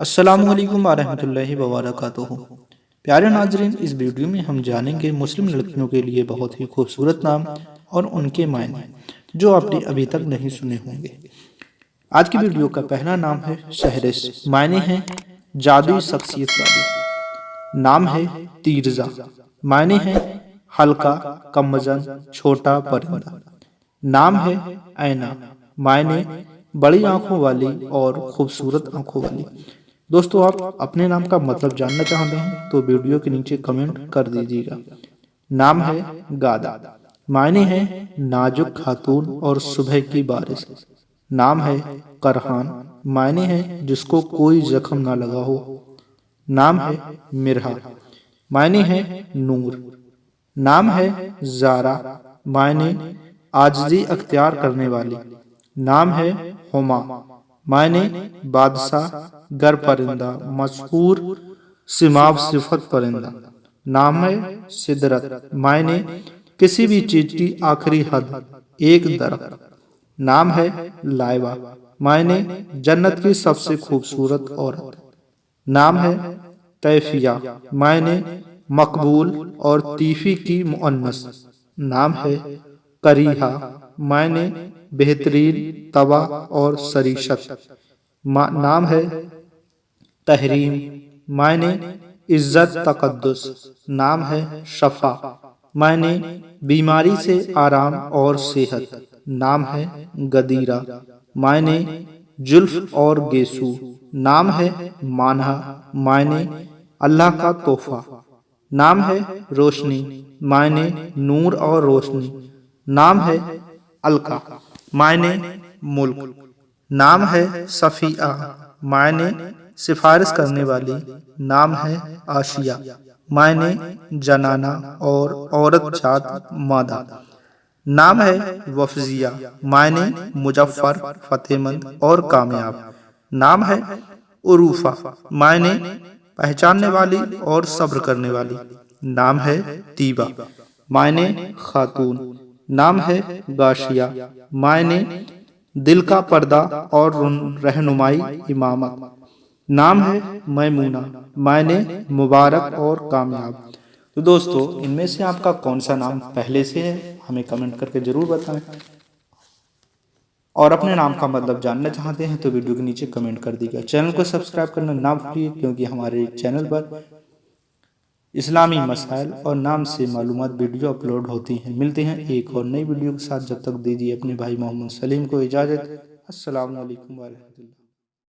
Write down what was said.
السلام علیکم ورحمۃ اللہ وبرکاتہ۔ پیارے ناظرین، اس ویڈیو میں ہم جانیں گے مسلم لڑکیوں کے لیے بہت ہی خوبصورت نام اور ان کے معنی جو آپ نے ابھی تک نہیں سنے ہوں گے۔ آج کی ویڈیو کا پہلا نام ہے شہرش، معنی ہے جادوئی شخصیت والی۔ نام ہے تیرزا، معنی ہے ہلکا، کم وزن، چھوٹا پرندہ۔ نام ہے اینا، معنی بڑی آنکھوں والی اور خوبصورت آنکھوں والی۔ دوستو، آپ اپنے نام کا مطلب جاننا چاہتے ہیں تو ویڈیو کے نیچے کمنٹ کر دیجیے گا۔ نام ہے گادا، معنی ہے نازک خاتون اور صبح کی بارش۔ نام ہے کرہان، معنی ہے جس کو کوئی زخم نہ لگا ہو۔ نام ہے مرہا، معنی ہے نور۔ نام ہے زارا، معنی عاجزی اختیار کرنے والی۔ نام ہے ہما، معنی بادشاہ گر پرندہ، مشہور سماو صفت پرندہ۔ نام ہے سدرت، معنی کسی بھی چیز کی آخری حد، ایک درخت۔ نام ہے لائبہ، معنی جنت کی سب سے خوبصورت عورت۔ نام ہے تیفیہ، معنی مقبول اور تیفی کی مؤنث۔ نام ہے کریہا، معنی بہترین، تباہ اور سریشت۔ نام ہے تحریم، معنی عزت، تقدس۔ نام ہے شفا، معنی بیماری سے آرام اور صحت۔ نام ہے گدیرہ، معنی زلف اور گیسو۔ نام ہے مانہا، معنی اللہ کا تحفہ۔ نام ہے روشنی، معنی نور اور روشنی۔ نام ہے الکا، معنی ملک۔ نام ہے صفیہ، معنی سفارش کرنے والی۔ نام ہے آشیہ، معنی جنانہ اور عورت ذات مادہ۔ نام ہے وفزیہ، معنی مظفر، فتح مند اور کامیاب۔ نام ہے عروفہ، معنی پہچاننے والی اور صبر کرنے والی۔ نام ہے طیبہ، معنی خاتون۔ نام ہے غاشیہ، معنی دل کا پردہ اور رہنمائی، امامت۔ نام ہے میمونہ، معنی مبارک اور کامیاب۔ تو دوستو، ان میں سے آپ کا کون سا نام پہلے سے ہے ہمیں کمنٹ کر کے ضرور بتائیں، اور اپنے نام کا مطلب جاننا چاہتے ہیں تو ویڈیو کے نیچے کمنٹ کر دیجیے گا۔ چینل کو سبسکرائب کرنا نہ بھولیے، کیونکہ ہمارے چینل پر اسلامی مسائل اور نام سے معلومات ویڈیو اپلوڈ ہوتی ہیں۔ ملتے ہیں ایک اور نئی ویڈیو کے ساتھ، جب تک دیجیے اپنے بھائی محمد سلیم کو اجازت۔ السلام علیکم ورحمۃ اللہ۔